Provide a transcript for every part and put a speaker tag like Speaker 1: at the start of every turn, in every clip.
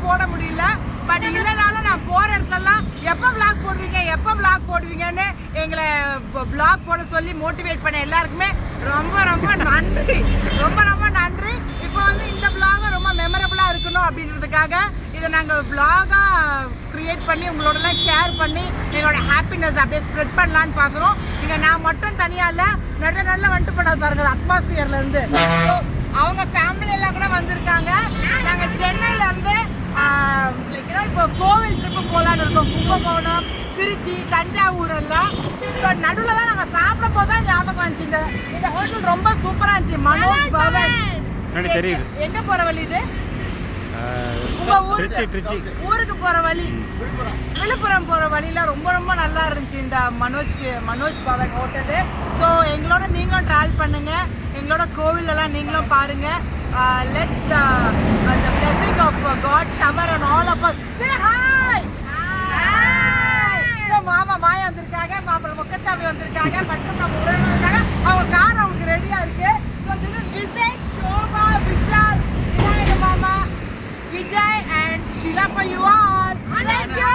Speaker 1: போட முடியல. பட் இல்லைனாலும் நான் போகிற இடத்துலலாம் எப்போ விளாக் போடுவீங்கன்னு எங்களை விளாக் போட சொல்லி மோட்டிவேட் பண்ண எல்லாருக்குமே ரொம்ப நன்றி. ரொம்ப நன்றி. இப்போ வந்து இந்த விளாகை ரொம்ப மெமரபுளாக இருக்கணும் அப்படின்றதுக்காக இதை நாங்கள் விளாகாக க்ரியேட் பண்ணி உங்களோடலாம் ஷேர் பண்ணி எங்களோட ஹாப்பினஸ் அப்படியே ஸ்ப்ரெட் பண்ணலான்னு பார்க்குறோம். இங்கே நான் மட்டும் தனியாக இல்லை, நல்ல வந்துட்டு பண்ணாது பாருங்கள் அட்மாஸ்பியர்லேருந்து. ஸோ அவங்க ஃபேமிலி எல்லாம் கூட வந்திருக்காங்க. நாங்கள் சென்னையிலேருந்து இப்போ கோவில் ட்ரிப்பு போகலான்னு இருக்கோம். கும்பகோணம், திருச்சி, தஞ்சாவூர் எல்லாம். ஸோ நடுவில் தான் நாங்கள் சாப்பிடும் போது தான் ஞாபகம் வந்துச்சு. இந்த ஹோட்டல் ரொம்ப சூப்பராக இருந்துச்சு. மனோஜ் பவன். எங்கே போகிற வழி இது? ஊருக்கு போகிற வழி, விழுப்புரம் போகிற வழியில் ரொம்ப நல்லா இருந்துச்சு இந்த மனோஜ் பவன் ஹோட்டலு. ஸோ எங்களோட நீங்களும் ட்ராவல் பண்ணுங்கள், எங்களோட கோவிலெல்லாம் நீங்களும் பாருங்கள். Let's the blessing of God shower on all of us. Say hi. So மாமா மாயா வந்திருக்காங்க, மாப்பிள்ளை முக்கச்சாமி வந்திருக்காங்க, மற்றும் நம்ம உறவினர் இருக்காங்க. அவங்க கார் அவங்களுக்கு ரெடியா இருக்கு. So this is Vijay, Shobha, Vishal, Vinayak Mama, Vijay and Sheila for you all. Thank you.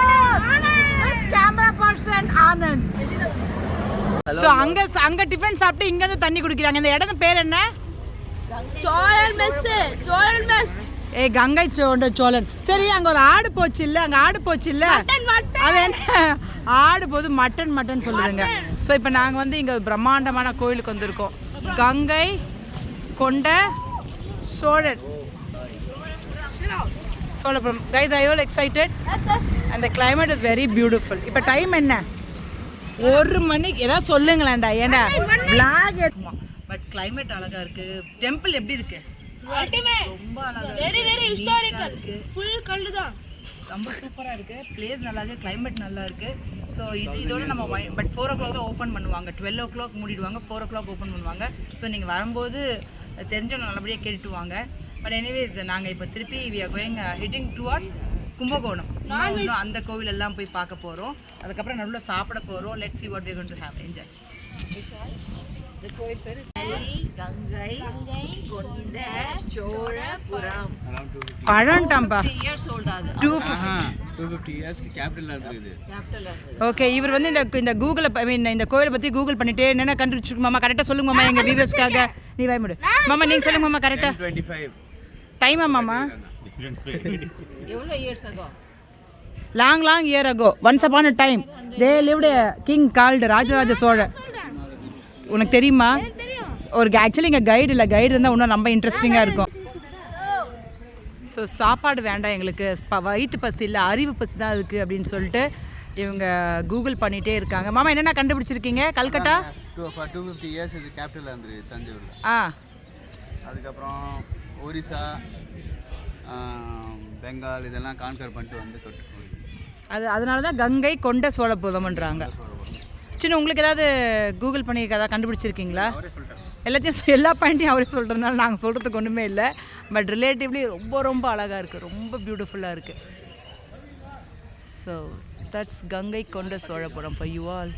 Speaker 1: Camera person Anand. So அங்க டிஃபன் சாப்பிட்டு இங்க வந்து தண்ணி குடிக்கிறாங்க. இந்த இடம் பேர் என்ன? சோழன் மெஸ். கங்கை சோழன். சரி, அங்க ஒரு ஆடு போச்சு இல்ல, அது என்ன ஆடு போது மட்டன் சொல்லுதுங்க. ஸோ இப்போ நாங்கள் வந்து இங்கே பிரம்மாண்டமான கோயிலுக்கு வந்திருக்கோம். கங்கை கொண்ட Cholapuram. Guys, I all excited and the climate is very beautiful. இப்போ டைம் என்ன? 1 மணிக்கு ஏதாவது சொல்லுங்களேன்டா. ஏண்டா vlog எடுமா. பட் கிளைமேட் அழகா இருக்கு. டெம்பிள் எப்படி இருக்கு? ரொம்ப அழகா, வெரி ஹிஸ்டாரிக்கல். ஃபுல் கல்லு தான். ரொம்ப சூப்பரா இருக்கு. பிளேஸ் நல்லா இருக்கு, கிளைமேட் நல்லா இருக்கு. ஸோ இதோட நம்ம பட் 4 o'clock தான் ஓப்பன் பண்ணுவாங்க. 12 o'clock மூடிடுவாங்க, 4 o'clock ஓப்பன் பண்ணுவாங்க. ஸோ நீங்கள் வரும்போது தெரிஞ்சவங்க நல்லபடியாக கேட்டுட்டு வாங்க. பட் எனிவேஸ் நாங்கள் இப்போ திருப்பி we are going heading towards Kumbakonam. அந்த கோவில் எல்லாம் போய் பார்க்க போகிறோம். அதுக்கப்புறம் நடுவில் சாப்பிட போகிறோம். Let's see what we are going to have. Enjoy. இந்த கோயில் பேரு கங்கை கொண்ட சோழபுரம். பழம்டாம்பா. 250 years கேபிட்டல் இருக்குது. ஓகே, இவர் வந்து இந்த கூகுள் இந்த கோயிலை பத்தி கூகுள் பண்ணிட்டு என்னென்ன கண்டுபிடிச்சிருக்கு மாமா கரெக்டா சொல்லுங்க மாமா, எங்க வியூவர்ஸ்க்காக. நீ வாய் மூடு மாமா, நீங்க சொல்லுங்க மாமா கரெக்டா. 25 டைமா மாமா? எவ்வளவு years ago? long year ago, once upon a time they lived a king called Rajaraja Cholan. உனக்கு தெரியுமா? ஒரு ஆக்சுவலி இங்கே கைடு இருந்தால் இன்னும் ரொம்ப இன்ட்ரெஸ்டிங்காக இருக்கும். ஸோ சாப்பாடு வேண்டாம் எங்களுக்கு, வயிற்று பசி இல்லை, அறிவு பசி தான் இருக்குது அப்படின்னு சொல்லிட்டு இவங்க கூகுள் பண்ணிகிட்டே இருக்காங்க. மாமா என்னென்ன கண்டுபிடிச்சிருக்கீங்க? கல்கட்டா
Speaker 2: 250 years இது கேபிட்டல் இருந்தது தஞ்சாவூரில். அதுக்கப்புறம் ஒரிசா, பெங்கால் இதெல்லாம் கான்கர் பண்ணிட்டு வந்து தொட்டு
Speaker 1: அதனால தான் கங்கை கொண்ட சோழபுரம்ன்றாங்க. சின்ன உங்களுக்கு ஏதாவது கூகுள் பண்ணி ஏதாவது கண்டுபிடிச்சிருக்கீங்களா? எல்லாத்தையும் எல்லா பாயிண்ட்டையும் அவரே சொல்கிறதுனால நாங்கள் சொல்கிறதுக்கு ஒன்றுமே இல்லை. பட் ரிலேட்டிவ்லி ரொம்ப அழகாக இருக்குது, ரொம்ப பியூட்டிஃபுல்லாக இருக்குது. ஸோ தட்ஸ் கங்கை கொண்ட Cholapuram for you all.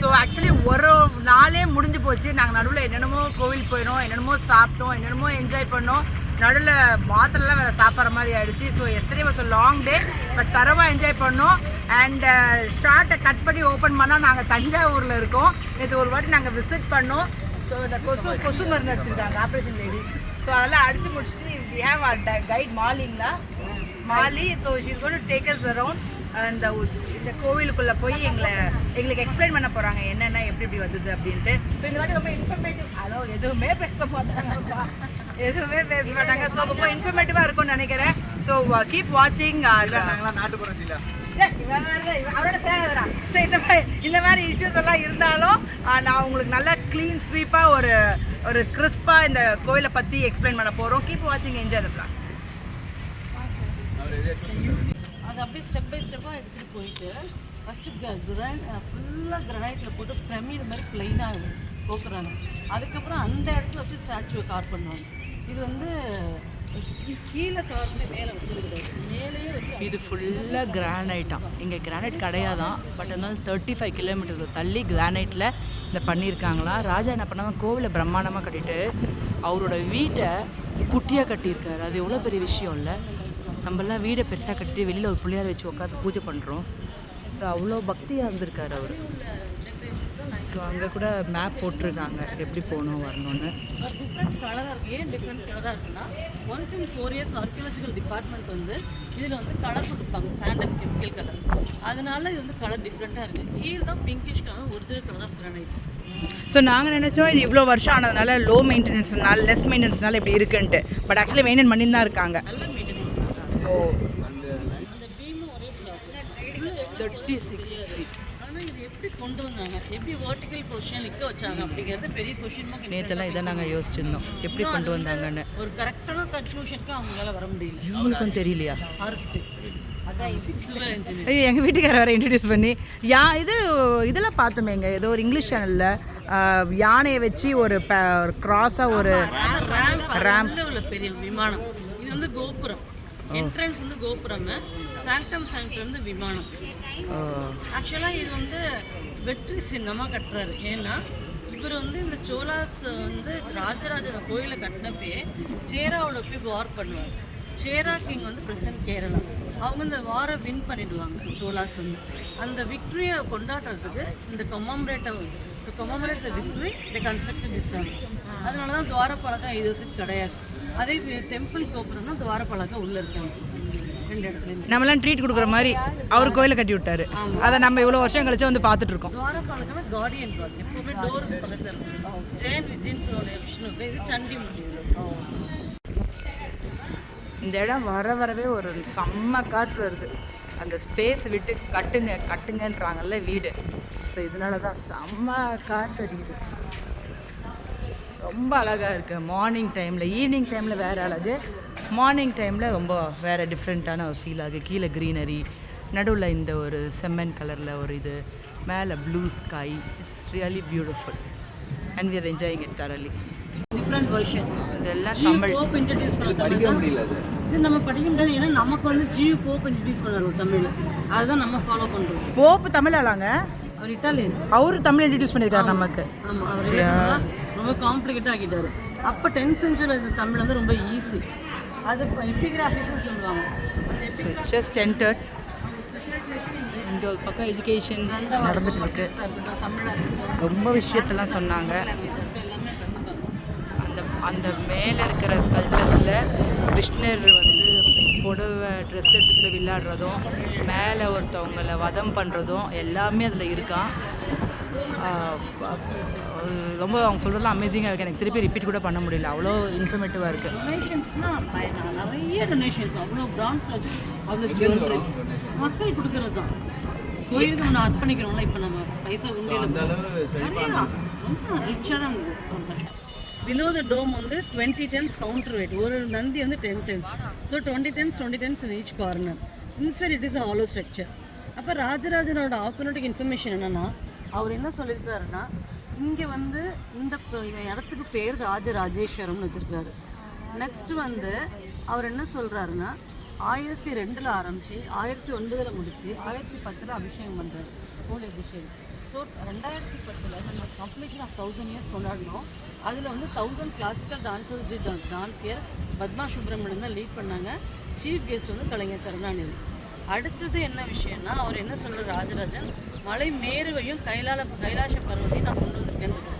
Speaker 1: So actually ஒரு நாளே முடிஞ்சு போச்சு. நாங்கள் நடுவில் என்னென்னமோ கோவில் போயிடும், என்னென்னமோ சாப்பிட்டோம், என்னென்னமோ என்ஜாய் பண்ணோம். நடுவில் மாத்திரலாம் வேறு சாப்பிட்ற மாதிரி ஆகிடுச்சு. So yesterday was a long day, but தரவாக என்ஜாய் பண்ணோம். அண்ட் ஷார்ட்டை கட் பண்ணி ஓப்பன் பண்ணால் நாங்கள் தஞ்சாவூரில் இருக்கோம். இது ஒரு வாட்டி நாங்கள் விசிட் பண்ணோம். ஸோ இந்த கொசு மருந்து எடுத்துருக்காங்க ஆப்ரேஷன் லேடி. ஸோ அதெல்லாம் அடித்து முடிச்சுட்டு we have our guide Mali. So she is going to take us around. இந்த கோவிலுக்குள்ளே போய் எங்களுக்கு எக்ஸ்பிளைன் பண்ண போகிறாங்க என்னென்ன எப்படி வந்தது அப்படின்ட்டு. ஸோ இந்த வாட்டி ரொம்ப இன்ஃபர்மேட்டிவ். எதுவுமே பேச மாட்டாங்க. ஸோ ரொம்ப இன்ஃபர்மேட்டிவாக இருக்கும்னு நினைக்கிறேன். ஸோ கீப் வாட்சிங். அவரோட தேவைதான். ஸோ இந்த மாதிரி இஷ்யூஸ் எல்லாம் இருந்தாலும் நான் உங்களுக்கு நல்லா க்ளீன் ஸ்வீப்பாக ஒரு கிறிஸ்பாக இந்த கோயிலை பற்றி எக்ஸ்பிளைன் பண்ண போகிறோம். கீப் வாட்சிங், என்ஜாய் தி பிளான்.
Speaker 3: அது அப்படியே ஸ்டெப் பை ஸ்டெப்பாக எடுத்துகிட்டு போயிட்டு ஃபஸ்ட்டு ஃபுல்லாக கிரனைட்டில் போட்டு பிரமிட் மாதிரி ப்ளைனாக போக்குறாங்க. அதுக்கப்புறம் அந்த இடத்துல வச்சு ஸ்டாச்சுவை கார் பண்ணுவாங்க. இது வந்து கீழே கார்னு மேலே வச்சது கிடையாது, மேலேயே வச்சு. இது ஃபுல்லாக கிரானைட்டாம். இங்கே கிரானைட் கிடையாதான், பட் இருந்தாலும் 35 கிலோமீட்டர் தள்ளி கிரானைட்டில் இதை பண்ணியிருக்காங்களா. ராஜா என்ன பண்ணாங்க, கோவிலை பிரம்மாண்டமாக கட்டிட்டு அவரோட வீட்டை
Speaker 1: குட்டியாக கட்டியிருக்காரு. அது எவ்வளோ பெரிய விஷயம் இல்லை. நம்மலாம் வீடை பெருசாக கட்டிட்டு வெளியில் ஒரு பிள்ளையார வச்சு உட்காந்து பூஜை பண்ணுறோம். ஸோ அவ்வளோ பக்தியாக இருந்திருக்காரு அவர். ஸோ அங்கே கூட மேப் போட்டிருக்காங்க எப்படி போகணும் வரணும்னு.
Speaker 3: டிஃப்ரெண்ட் கலராக இருக்குது. ஏன் டிஃப்ரெண்ட் கலராக இருக்குன்னா, once in 4 years archaeological department வந்து இதில் வந்து கலர் கொடுப்பாங்க, சாண்ட் அண்ட் கெமிக்கல் கலர். அதனால இது வந்து கலர் டிஃப்ரெண்ட்டாக இருக்குது. கீழே தான் pinkish colour, original colour of granite.
Speaker 1: So நாங்கள் நினச்சோம் இது இவ்வளோ வருஷம் ஆனதுனால லோ மெயின்டெனன்ஸ்னால லெஸ் மெயின்டெனன்ஸ்னால இப்படி இருக்குன்ட்டு. பட் ஆக்சுவலி மெயின்டைன் பண்ணி தான் இருக்காங்க.
Speaker 3: நல்ல மெயின்டெனன்ஸ்.
Speaker 1: ஓ,
Speaker 3: அந்த பீமும் ஒரே பிளாக்
Speaker 1: 36 feet.
Speaker 3: ஆனால் இது எப்படி கொண்டு வந்தாங்க, எப்படி வெர்டிக்கல் பொசிஷன் நிற்க வச்சாங்க அப்படிங்கிறது பெரிய கொஷின் மார்க்.
Speaker 1: நேற்றெல்லாம் இதை நாங்கள் யோசிச்சிருந்தோம் எப்படி கொண்டு வந்தாங்கன்னு.
Speaker 3: ஒரு கரெக்டான கன்க்ளூஷனுக்கு அவங்களால வர முடியல.
Speaker 1: இவங்களுக்கும் தெரியலையா?
Speaker 3: Civil engineer.
Speaker 1: ஐயோ, எங்கள் வீட்டுக்கார வேறு இன்ட்ரடியூஸ் பண்ணி இதெல்லாம் பார்த்தோமேங்க. ஏதோ ஒரு இங்கிலீஷ் சேனலில் யானையை வச்சு ஒரு கிராஸாக ஒரு
Speaker 3: ரேம்ப் உள்ள பெரிய விமானம். இது வந்து கோபுரம். என்ட்ரன்ஸ் வந்து கோபுரம், சாங்டம் வந்து விமானம். ஆக்சுவலாக இது வந்து வெற்றி சின்னமாக கட்டுறாரு. ஏன்னா இவர் வந்து இந்த சோலாஸ் வந்து ராஜராஜ கோயிலை கட்டினப்பே சேராவோட போய் வார் பண்ணுவார். சேரா கிங் வந்து பிரசன்ட் கேரளா. அவங்க இந்த வாரை வின் பண்ணிடுவாங்க சோலாஸ் வந்து. அந்த விக்ட்ரியை கொண்டாடுறதுக்கு இந்த கொமமரேட் விக்ட்ரி இதை கன்ஸ்ட்ரக்ட் டிஸ்டாங்க. அதனால தான் துவாரபாலகம் இது விசிட் கிடையாது. அதே டெம்பிள் கோபுரம்னா துவாரபாலகம் உள்ளே இருக்காங்க 2 இடத்துலையும்.
Speaker 1: நம்மளாம் ட்ரீட் கொடுக்குற மாதிரி அவர் கோயிலை கட்டி விட்டாரு. அதை நம்ம இவ்வளோ வருஷம் கழிச்சு வந்து பார்த்துட்டு இருக்கோம்.
Speaker 3: துவாரபாலகம்னா கார்டியன் காட், எப்பவுமே டோர் பக்கத்தில் இருக்கும். ஜெயன் விஜயன் சொல்லுவாங்க விஷ்ணுக்கு. இது சண்டி முடியும்.
Speaker 1: இந்த இடம் வரவே ஒரு செம்ம காற்று வருது. அந்த ஸ்பேஸ் விட்டு கட்டுங்கன்றாங்கல்ல வீடு. ஸோ இதனால தான் செம்ம காற்று அடிக்குது. ரொம்ப அழகாக இருக்குது மார்னிங் டைமில். ஈவினிங் டைமில் வேறு அழகு, மார்னிங் டைமில் ரொம்ப வேறு டிஃப்ரெண்ட்டான ஒரு ஃபீல் ஆகுது. கீழே க்ரீனரி, நடுவில் இந்த ஒரு செம்மன் கலரில் ஒரு இது, மேலே blue sky. It's really beautiful and we are enjoying it thoroughly.
Speaker 3: Different version.
Speaker 1: இதெல்லாம் தமிழ்
Speaker 3: போப் இன்ட்ரடியூஸ்
Speaker 2: படிக்க முடியல.
Speaker 3: இது நம்ம படிக்க முடியாது. ஏன்னா நமக்கு வந்து ஜியு போப் இன்ட்ரடியூஸ் பண்ணார் தமிழ். அதுதான் நம்ம ஃபாலோ பண்ணுறோம்.
Speaker 1: போப்பு தமிழ் ஆளாங்க.
Speaker 3: அவர் இட்டாலியன்.
Speaker 1: அவரு தமிழ் இன்ட்ரடியூஸ் பண்ணியிருக்காரு நமக்கு.
Speaker 3: ஆமாம், அவர் ரொம்ப காம்ப்ளிகேட்டாக ஆக்கிட்டாரு. அப்போ 10th century இந்த தமிழ் வந்து ரொம்ப ஈஸி. அது எபிகிராஃபிஸ்ன்னு சொல்லுவாங்க.
Speaker 1: ஜஸ்ட் என்டர்ட் இந்த ஒரு பக்கம் எஜுகேஷன் நடந்துட்டு இருக்கு. ரொம்ப விஷயத்தெல்லாம் சொன்னாங்க. அந்த மேலே இருக்கிற ஸ்கல்ச்சர்ஸில் கிருஷ்ணர் வந்து புடவை ட்ரெஸ் எடுத்துகிட்டு போய் விளையாடுறதும், மேலே ஒருத்தவங்களை வதம் பண்ணுறதும் எல்லாமே அதில் இருக்கான். ரொம்ப அவங்க சொல்கிறதுலாம் அமேசிங்காக இருக்குது. எனக்கு திருப்பி ரிப்பீட் கூட பண்ண முடியல, அவ்வளோ இன்ஃபர்மேட்டிவாக இருக்குது.
Speaker 3: டொனேஷன்ஸ்னால் நிறைய டொனேஷன்ஸ், அவ்வளோ பிரான்ஸ், அவ்வளோ ஜுவல்லரி மக்கள் கொடுக்கறது தான். கோயிலுக்கு நம்ம அர்ப்பணிக்கிறோம்ல. இப்போ நம்ம பைசா உண்டியில் ரொம்ப ரிச்சாக தான் இருந்தது. பிலோ த டோம் வந்து 20 tons கவுண்டர் வெயிட். ஒரு நந்தி வந்து 10 tons. So 20 tons in each corner. Inside it is a hollow structure. அப்போ ராஜராஜனோட ஆத்தென்டிக் இன்ஃபர்மேஷன் என்னென்னா, அவர் என்ன சொல்லியிருக்காருன்னா, இங்கே வந்து இந்த இடத்துக்கு பேர் ராஜராஜேஸ்வரம்னு வச்சுருக்காரு. நெக்ஸ்ட் வந்து அவர் என்ன சொல்கிறாருன்னா, 1002 ஆரம்பித்து 1009 முடித்து 1010 அபிஷேகம் பண்ணுறாரு, ஹோலி அபிஷேகம். ஸோ 2010 நம்ம கம்ப்ளீஷன் ஆஃப் 1000 years கொண்டாடினோம். அதில் வந்து 1000 classical dancers dance year Padma Subramanian தான் லீட் பண்ணாங்க. சீஃப் கெஸ்ட் வந்து கலைஞர் கருணாநிதி. அடுத்தது என்ன விஷயம்னா, அவர் என்ன சொல்கிறார், ராஜராஜன் மலை மேருவையும் கைலாச பர்வத்தையும் நான் கொண்டு வந்திருக்கேன்னு.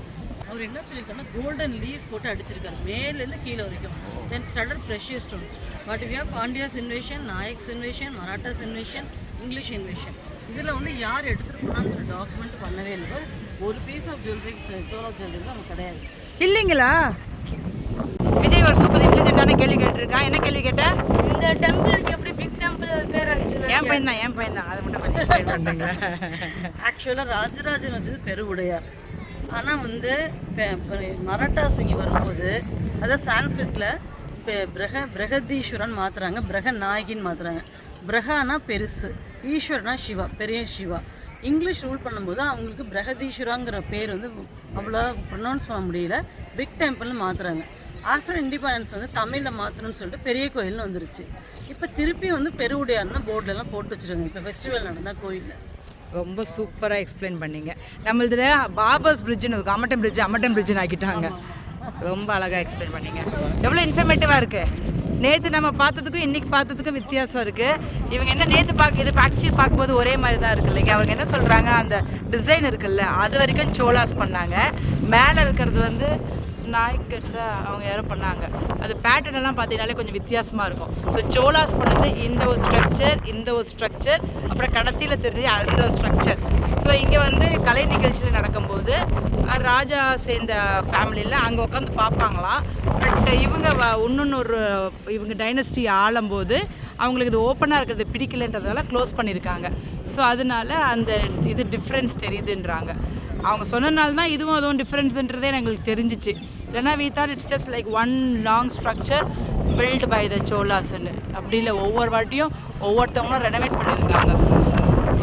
Speaker 3: அவர் என்ன சொல்லியிருக்காருன்னா, கோல்டன் லீஃப் போட்டு அடிச்சிருக்காரு மேலேருந்து கீழே வரைக்கும். Then studded precious stones. But we have Pandyas invasion, Nayaks invasion, Marathas invasion, English invasion. இதில் வந்து யார் எடுத்துகிட்டு போனான்னு டாக்குமெண்ட் பண்ணவே இல்லை. ஒரு piece of jewellery, Chola jewellery நம்ம கிடையாது.
Speaker 1: இல்லைங்களா? விஜய் ஒரு சூப்பர் இன்டெலிஜென்ட்டான கேள்வி கேட்டிருக்கான். என்ன கேள்வி கேட்ட?
Speaker 4: இந்த டெம்பிளுக்கு எப்படி பிக் டெம்பிள் பேர் ஆச்சு?
Speaker 1: என் பையன் தான். அதை மட்டும் கொஞ்சம் எக்ஸ்பிளைன் பண்ணுங்க.
Speaker 3: ஆக்சுவலாக ராஜராஜன் வச்சது பெருவுடையார். ஆனால் வந்து மராட்டாஸ் இங்கே வரும்போது, அதாவது சான்ஸ்கிரிட்டில் பிரகதீஸ்வரன் மாற்றுறாங்க, பிரகநாயகின்னு மாற்றுறாங்க. பிரகானா பெருசு, ஈஸ்வரனா சிவா, பெரிய சிவா. இங்கிலீஷ் ரூல் பண்ணும்போது அவங்களுக்கு பிரகதீஸ்வராங்கிற பேர் வந்து அவ்வளோ ப்ரொனவுன்ஸ் பண்ண முடியல, பிக் டெம்பிள்னு மாற்றுறாங்க. ஆஃப்டர் இண்டிபெண்டன்ஸ் வந்து தமிழில் மாற்றணும்னு சொல்லிட்டு பெரிய கோயில்னு வந்துருச்சு. இப்போ திருப்பி வந்து பெருவுடையார்னு தான் போர்டிலலாம் போட்டு வச்சுருக்காங்க. இப்போ ஃபெஸ்டிவல் நடந்தால் கோயிலில்.
Speaker 1: ரொம்ப சூப்பராக எக்ஸ்பிளைன் பண்ணீங்க. நம்மளதுல பாபர்ஸ் பிரிட்ஜுன்னு இருக்கும், அம்மட்டன் பிரிட்ஜுன்னு ஆக்கிட்டாங்க. ரொம்ப அழகாக எக்ஸ்பிளைன் பண்ணீங்க. எவ்வளோ இன்ஃபர்மேட்டிவாக இருக்குது. நேற்று நம்ம பார்த்ததுக்கும் இன்றைக்கி பார்த்ததுக்கும் வித்தியாசம் இருக்குது. இவங்க என்ன நேற்று இது ஆக்சுவலி பார்க்கும்போது ஒரே மாதிரி தான் இருக்குது இல்லைங்க. அவங்க என்ன சொல்கிறாங்க, அந்த டிசைன் இருக்குல்ல அது வரைக்கும் சோலாஸ் பண்ணாங்க. மேலே இருக்கிறது வந்து நாய்க்கர்ஸை அவங்க யாரோ பண்ணாங்க. அது பேட்டர்ன் எல்லாம் பார்த்தீங்கன்னாலே கொஞ்சம் வித்தியாசமாக இருக்கும். ஸோ சோலாஸ் பண்ணது இந்த ஒரு ஸ்ட்ரக்சர், அப்புறம் கடைசியில் தெரிஞ்சு அந்த ஒரு ஸ்ட்ரக்சர். ஸோ இங்கே வந்து கலை நிகழ்ச்சியில் நடக்கும்போது ராஜா சேர்ந்த ஃபேமிலியில் அங்கே உட்காந்து பார்ப்பாங்களாம். பட் இவங்க இவங்க டைனஸ்டி ஆளும்போது அவங்களுக்கு இது ஓப்பனாக இருக்கிறது பிடிக்கலன்றதால க்ளோஸ் பண்ணியிருக்காங்க. ஸோ அதனால அந்த இது டிஃப்ரென்ஸ் தெரியுதுன்றாங்க. அவங்க சொன்னனால தான் அதுவும் டிஃப்ரென்ஸுன்றதே எங்களுக்கு தெரிஞ்சிச்சு. இல்லைனா we thought it's just like one long structure built by the சோலாஸ்ன்னு. அப்படி இல்லை, ஒவ்வொரு வாட்டியும் ஒவ்வொருத்தவங்களும் ரெனோவேட் பண்ணியிருக்காங்க.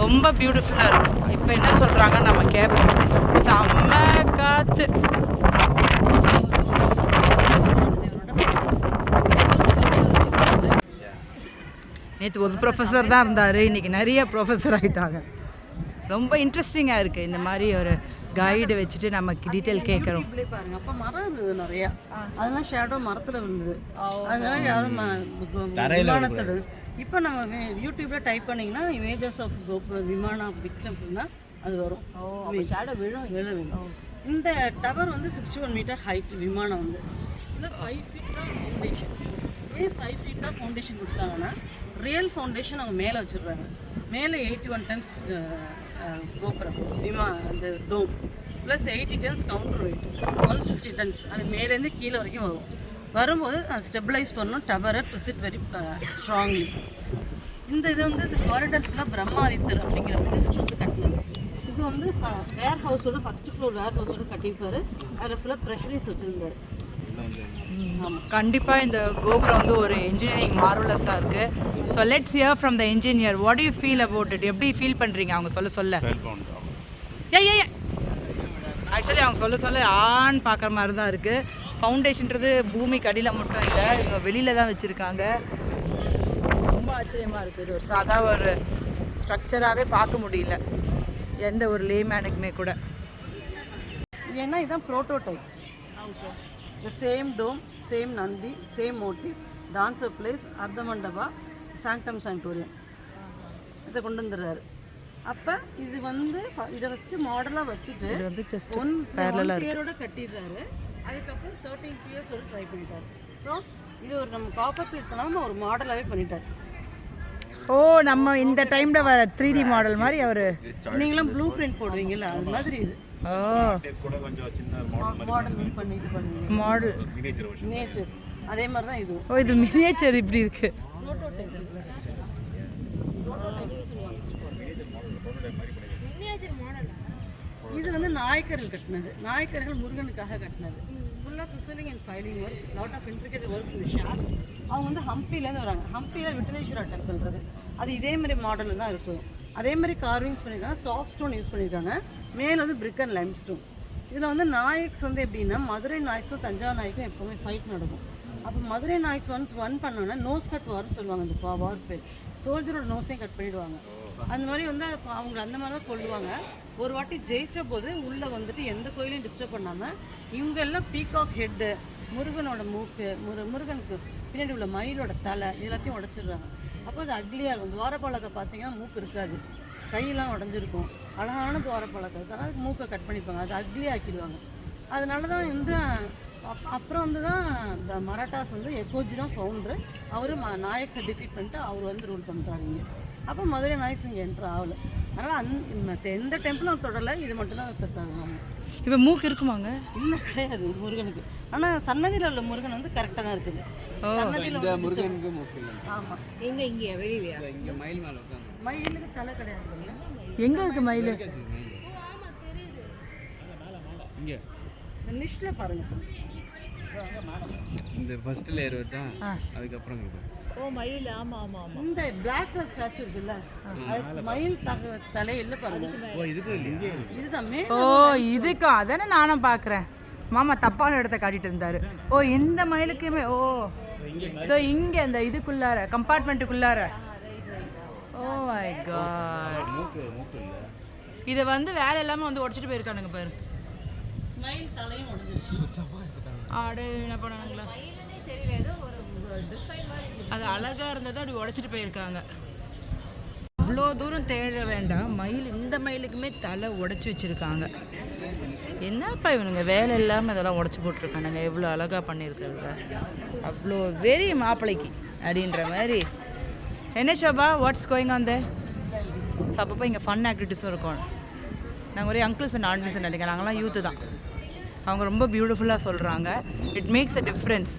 Speaker 1: ரொம்ப பியூட்டிஃபுல்லாக இருக்குது. இப்போ என்ன சொல்கிறாங்க நம்ம கேட்போம். செம்ம காற்று. நேற்று ஒரு ப்ரொஃபஸர் தான் இருந்தார், இன்றைக்கி நிறைய ப்ரொஃபஸர் ஆகிட்டாங்க. ரொம்ப இன்ட்ரெஸ்டிங்காக இருக்குது. இந்த மாதிரி ஒரு கைடு வச்சுட்டு நமக்கு டீட்டெயில் கேட்குறோம்.
Speaker 3: பாருங்க, அப்போ மரம் இருந்தது நிறையா, அதெல்லாம் ஷேடோ மரத்தில் விழுந்தது. அதனால யாரும் விமானத்தோட இப்போ நம்ம யூடியூப்ல டைப் பண்ணிங்கன்னா இமேஜஸ் ஆஃப் விமானா பிக் டெம்பிள்னா அது வரும். ஷேடோ விழும். இந்த டவர் வந்து 61 மீட்டர் ஹைட் விமானம் வந்து. இதில் 5 ஃபீட் தான் ஃபவுண்டேஷன். ஏன் 5 ஃபீட் தான் ஃபவுண்டேஷன் கொடுத்தாங்கன்னா ரியல் ஃபவுண்டேஷன் அவங்க மேலே வச்சுருக்காங்க. மேலே 81 டன்ஸ் கோபுரம் அந்த dome plus 80 tons counter weight 160 tons. அது மேலேருந்து கீழே வரைக்கும் வரும்போது ஸ்டெபிளைஸ் பண்ணணும் டவரை டு சிட் வெரி ஸ்ட்ராங்லி. இந்த இது வந்து இந்த காரிடர் ஃபுல்லாக பிரம்மாதித்தர் அப்படிங்கிற மினிஸ்டர் வந்து கட்டினது. இது வந்து வேர் ஹவுஸோட ஃபஸ்ட்டு ஃப்ளோர் வேர் ஹவுஸோட கட்டியிருப்பாரு. அதில் ஃபுல்லாக ட்ரெஷரிஸ் வச்சுருந்தாரு.
Speaker 1: கண்டிப்பாக இந்த கோபுரம் வந்து ஒரு இன்ஜினியரிங் மார்வலஸாக இருக்குது. So let's hear from the engineer. What you feel about it? எப்படி ஃபீல் பண்ணுறீங்க அவங்க சொல்ல ஆக்சுவலி அவங்க சொல்ல ஆன் பார்க்குற மாதிரி தான் இருக்குது. ஃபவுண்டேஷன்றது பூமிக்கு அடியில் மட்டும் இல்லை, இவங்க வெளியில் தான் வச்சுருக்காங்க. ரொம்ப ஆச்சரியமாக இருக்குது. இது ஒரு சாதா ஒரு ஸ்ட்ரக்சராகவே பார்க்க முடியல எந்த ஒரு லேமேனுக்குமே கூட.
Speaker 3: ஏன்னா இதுதான் prototype. The same dome, same Nandi, same motif, dancer place, Ardha Mandapa, Sanctum Sanctorium. இதை கொண்டு வந்துடுறாரு. அப்போ இது வந்து இதை வச்சு மாடலாக வச்சுட்டு ஒன் இயரோட கட்டிடுறாரு. அதுக்கப்புறம் 13 இயர்ஸோட ட்ரை பண்ணிட்டாரு. ஸோ இது ஒரு நம்ம காப்பர் பிளேட் பண்ணாமல் ஒரு மாடலாகவே பண்ணிட்டார்.
Speaker 1: ஓ, நம்ம இந்த டைமில் வர 3D மாடல் மாதிரி அவர்.
Speaker 3: நீங்களும் ப்ளூ பிரிண்ட் போடுவீங்கல்ல அது மாதிரி இது.
Speaker 1: ஓ,
Speaker 3: மாடல் பண்ணிட்டு பண்ணுவீங்க.
Speaker 1: மாடல்
Speaker 3: மினியேச்சர்ஸ் அதே மாதிரி தான் இது.
Speaker 1: ஓ, இது மினியேச்சர் இப்படி இருக்கு.
Speaker 3: இது வந்து நாயக்கர்கள் கட்டினது. நாயக்கர்கள் முருகனுக்காக கட்டினது. ஃபுல்லாக chiselling and filing work, lot of intricate work இந்த ஷாஃப்ட். அவங்க வந்து ஹம்பிலேருந்து வராங்க. ஹம்பியில் விட்டலேஸ்வரா டெம்பிள்ன்றது அது இதே மாதிரி மாடலில் தான் இருக்கும். அதே மாதிரி கார்விங்ஸ் பண்ணியிருக்காங்க. சாஃப்ட் ஸ்டோன் யூஸ் பண்ணியிருக்காங்க. மேலே வந்து பிரிக் அண்ட் லைம் ஸ்டோன். இதில் வந்து நாயக்ஸ் வந்து எப்படின்னா மதுரை நாய்க்கும் தஞ்சாவூர் நாய்க்கும் எப்போவுமே ஃபைட் நடக்கும். அப்போ மதுரை நாய்க்ஸ் ஒன் பண்ணோன்னா நோஸ் கட் வார்னு சொல்லுவாங்க. அந்த வார் பேர் சோல்ஜரோட நோஸையும் கட் பண்ணிவிடுவாங்க. அந்த மாதிரி வந்து அவங்க அந்த மாதிரி தான் கொள்ளுவாங்க. ஒரு வாட்டி ஜெயிச்ச போது உள்ளே வந்துட்டு எந்த கோயிலையும் டிஸ்டர்ப் பண்ணாமல் இவங்க எல்லாம் பீகாக் ஹெட்டு, முருகனோட மூக்கு, முருகனுக்கு பின்னாடி உள்ள மயிலோட தலை எல்லாத்தையும் உடச்சிடுறாங்க. அப்போ அது அக்லியாக இருக்கும். துவாரபாலகை பார்த்தீங்கன்னா மூக்கு இருக்காது, கையெல்லாம் உடஞ்சிருக்கும். அழகான துவாரபாலகை ஆனால் மூக்கை கட் பண்ணிப்பாங்க, அது அக்லியாக ஆக்கிடுவாங்க. அதனால தான் வந்து அப்புறம் வந்து தான் இந்த மராட்டாஸ் வந்து எக்கோஜி தான் ஃபவுண்டரு. அவர் நாயக்ஸை டிஃபீட் பண்ணிட்டு அவர் வந்து ரூல் பண்ணுறாங்க. அப்போ மதுரை நாயக்ஸ் இங்கே என்ட்ரு ஆகலை. அதனால் மற்ற எந்த டெம்பிளும் தொடரலை, இது மட்டும்தான் தொட்டாங்க.
Speaker 1: இப்போ மூக்கு இருக்குமாங்க?
Speaker 3: இல்லை, கிடையாது முருகனுக்கு. ஆனால் சன்னதியில் உள்ள முருகன் வந்து கரெக்டாக தான் இருக்குது. சன்னதியில்
Speaker 2: முருகனுக்கு மூக்கு இல்லை.
Speaker 3: ஆமாம்.
Speaker 4: இங்கே வெளியிலையா?
Speaker 2: இங்கே மயில் மேலே உட்காந்து
Speaker 3: மயிலுக்கு தலை கிடையாது.
Speaker 1: எங்கே இருக்குது மயில்?
Speaker 2: இங்கே
Speaker 3: இந்த நிஷ்ல பாருங்க.
Speaker 2: இந்த ஃபர்ஸ்ட் லேயர் வருதா, அதுக்கப்புறம்
Speaker 4: ஓ, மயில். ஆமாம் ஆமாம் ஆமாம்.
Speaker 3: இந்த பிளாக் கலர் ஸ்டாச்சு இருக்குல்ல, அது மயில் தலை இல்லை பாருங்க.
Speaker 2: ஓ, இதுக்கும் இல்லையா?
Speaker 3: இதுதான்.
Speaker 1: ஓ, இதுக்கும் அதானே நானும் பார்க்குறேன். மாமா தப்பான இடத்த காட்டிட்டு இருந்தாரு. ஓ, இந்த மயிலுக்குமே. ஓ, இதோ இங்கே இந்த இதுக்குள்ளார கம்பார்ட்மெண்ட்டுக்குள்ளார. Oh my God. இதை வந்து வேலை இல்லாமல் வந்து உடச்சிட்டு போயிருக்கானுங்க பாரு.
Speaker 3: மயில் தலையும் உடஞ்சிருச்சு.
Speaker 1: ஆடு என்ன பண்ணாங்களா அது அழகாக இருந்ததை அப்படி உடச்சிட்டு போயிருக்காங்க. அவ்வளோ தூரம் தேட வேண்டாம், மயில் இந்த மயிலுக்குமே தலை உடச்சி வச்சுருக்காங்க. என்னப்பா இவனுங்க வேலை இல்லாமல் இதெல்லாம் உடச்சி போட்டிருக்கானுங்க, எவ்வளோ அழகாக பண்ணியிருக்கிறத, அவ்வளோ வெறி மாப்பிள்ளைக்கு அப்படின்ற மாதிரி. என்ன Shobha, what's going on there? So அப்பப்போ இங்கே ஃபன் ஆக்டிவிட்டீஸும் இருக்கும். நாங்கள் ஒரே அங்கிள்ஸ் அண்ட் ஆண்டிஸ் நினைக்கிறேன், நாங்களாம் யூத்து தான். அவங்க ரொம்ப பியூட்டிஃபுல்லாக சொல்கிறாங்க. It makes a difference.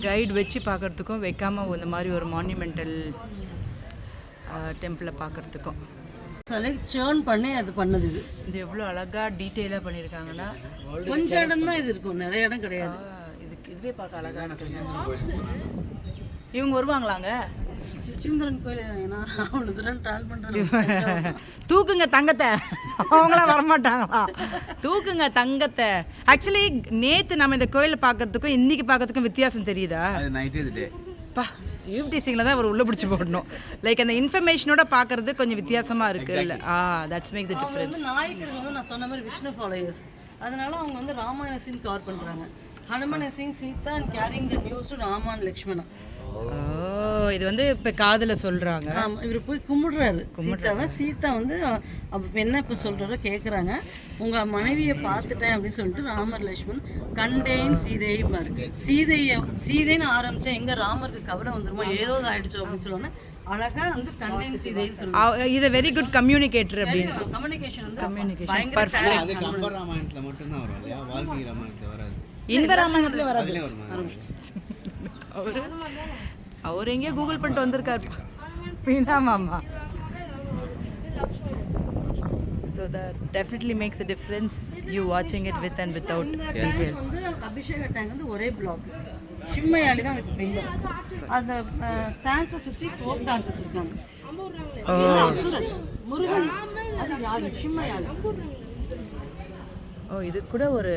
Speaker 1: Guide வச்சு பார்க்குறதுக்கும் வைக்காமல் இந்த மாதிரி ஒரு மான்யூமெண்டல் டெம்பிளை பார்க்குறதுக்கும்
Speaker 3: சேர்ன் பண்ணி அது பண்ணது.
Speaker 1: இது எவ்வளோ அழகாக டீட்டெயிலாக பண்ணியிருக்காங்கன்னா,
Speaker 3: கொஞ்சம் இடம் தான் இது இருக்கும், நிறைய இடம் கிடையாது.
Speaker 1: இதுவே பார்க்க அழகாக இருக்குங்க. இவங்க வருவாங்களாங்க
Speaker 3: சுச்சீந்திரன் கோயில், அவ்வளோ தூரம் ட்ராவல் பண்ணுறாங்க.
Speaker 1: தூக்குங்க தங்கத்தை, அவங்களாம் வரமாட்டாங்களா? தூக்குங்க தங்கத்தை. ஆக்சுவலி நேற்று நம்ம இந்த கோயிலை பார்க்கறதுக்கும் இன்னைக்கு பார்க்கறதுக்கும் வித்தியாசம் தெரியுதா? பா யூடிசிங்கில் தான் அவர் உள்ளே பிடிச்சி போடணும். லைக் அந்த இன்ஃபர்மேஷனோட பார்க்கறது கொஞ்சம் வித்தியாசமாக இருக்குது இல்லை? That's make the difference.
Speaker 3: நாயக்கர்கள் வந்து நான் சொன்ன மாதிரி விஷ்ணு ஃபாலோயர்ஸ், அதனால அவங்க வந்து ராமாயண சீன் கவர் பண்ணுறாங்க. Hanuman seeing Sita and carrying the news to Rama and Lakshmana.
Speaker 1: இது வந்து இப்போ காதில் சொல்கிறாங்க.
Speaker 3: இவர் போய் கும்பிடுறாரு சீதாவை. சீதா வந்து என்ன இப்போ சொல்கிறாரோ கேட்குறாங்க. உங்கள் மனைவியை பார்த்துட்டேன் அப்படின்னு சொல்லிட்டு ராமர் லக்ஷ்மண் கண்டேன் சீதையை பாரு. சீதைன்னு ஆரம்பித்தா எங்கே ராமருக்கு கவலை வந்துருமா, ஏதோ ஆயிடுச்சோ அப்படின்னு சொல்லுவாங்க. அழகா வந்து கண்டேன் சீதைன்னு சொல்லுவாங்க.
Speaker 1: இது வெரி குட் கம்யூனிகேட்டர் அப்படின்னு.
Speaker 3: கம்யூனிகேஷன் வந்து
Speaker 1: கம்யூனிகேஷன் பர்ஃபெக்ட்.
Speaker 2: அது கம்பர் ராமாயணத்துல மட்டும் தான் வரும் இல்லையா? வால்மீகி ராமாயணத்துல வராது.
Speaker 1: இன்ப ராமாயணத்துல வராது. அவர் எங்கேயோ கூகுள் பண்ணிட்டு வந்திருக்காரு மீனா மாமா. So that definitely makes a difference, you watching it with and without details.
Speaker 3: அபிஷேக டேங்க் வந்து ஒரே பிளாக், சிம்மையாளி தான் அதுக்கு பெயர். அந்த டேங்கை சுற்றி ஃபோக் டான்ஸஸ் இருக்காங்க. அசுரன் முருகன் அது யாழி, சிம்மையாளி.
Speaker 1: இது கூட ஒரு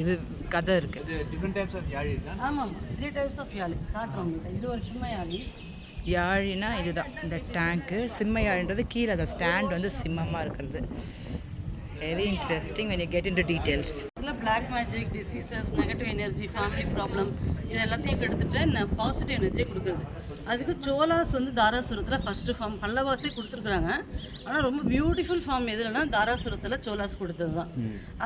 Speaker 1: இது கதை இருக்கு.
Speaker 2: டிஃபரண்ட் டைப்ஸ் ஆஃப் யாழி இருக்கா?
Speaker 3: ஆமாம், 3 டைப்ஸ் ஆஃப் யாழி காட்டுறோம். இது ஒரு சிம்மையாளி.
Speaker 1: யாழினா இதுதான் இந்த டேங்க்கு. சிம்மையாழின்றது கீழே அந்த ஸ்டாண்ட் வந்து சிம்மமாக இருக்கிறது. Very interesting when you get into details.
Speaker 3: இதில் black magic, diseases, negative energy, family problem இது எல்லாத்தையும் எடுத்துகிட்டு பாசிட்டிவ் எனர்ஜியை கொடுக்குறது. அதுக்கு சோலாஸ் வந்து தாராசுரத்தில் ஃபஸ்ட்டு ஃபார்ம், பல்லவாஸே கொடுத்துருக்குறாங்க. ஆனால் ரொம்ப பியூட்டிஃபுல் ஃபார்ம் எதுலன்னா தாராசுரத்தில் சோலாஸ் கொடுத்தது தான்.